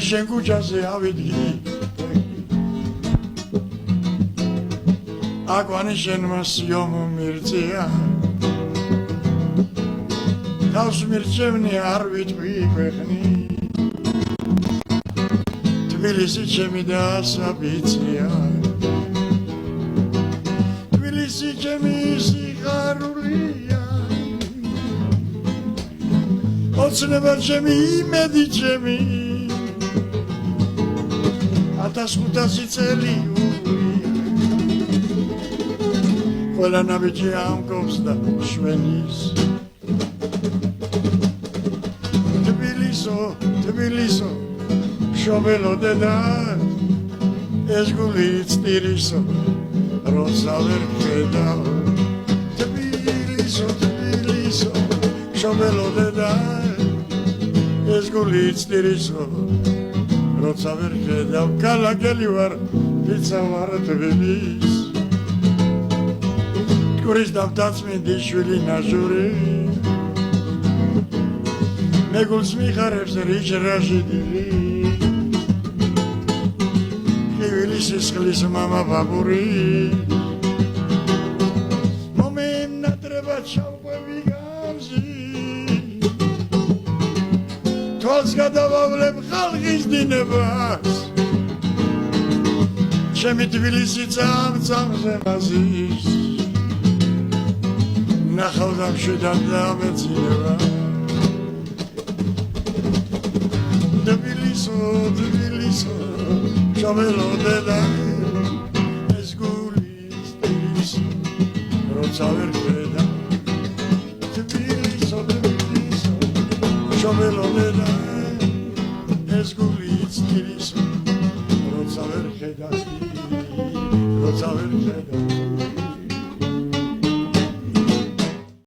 შენ ქუჩაზე ავიდგი აკვანი შენმა სიომ მირწია თავს მირჩევნი არ ვიტყვი ქვეყნი თბილისი ჩემი და საბიცია თბილისი ჩემი სიხარულია ოცნება ჩემი იმედი ჩემი 1500 წელი ყველა ნაბიჯი ამკობს და შვენის თბილისო შობელო დედა ეს გული წტირისო როცა ვერ ხედავ თბილისო შობელო დედა ეს გული წტირისო როცა ვერ ხედავ კალაკელი ვარ პიცა ვარ თბილის ტკურის დავდაცმინდი შვილი ნაჟური მეგულს მიხარებს რიჟრაჟიდილი ხივილის სისხლის მამა ბაბური მომენატრება ჩავყვევი გამზი თვალს გადავავლებ ხალხის დინებას ჩემი თბილისი წამწამზე მაზის ნახავ და მშვიდად დამეცინება თბილისო შობელო დედა ეს გული წტირისო როცა ვერ ხედავ თბილისო შობელო დედა ეს გული წტირისო როცა ვერ ხედავ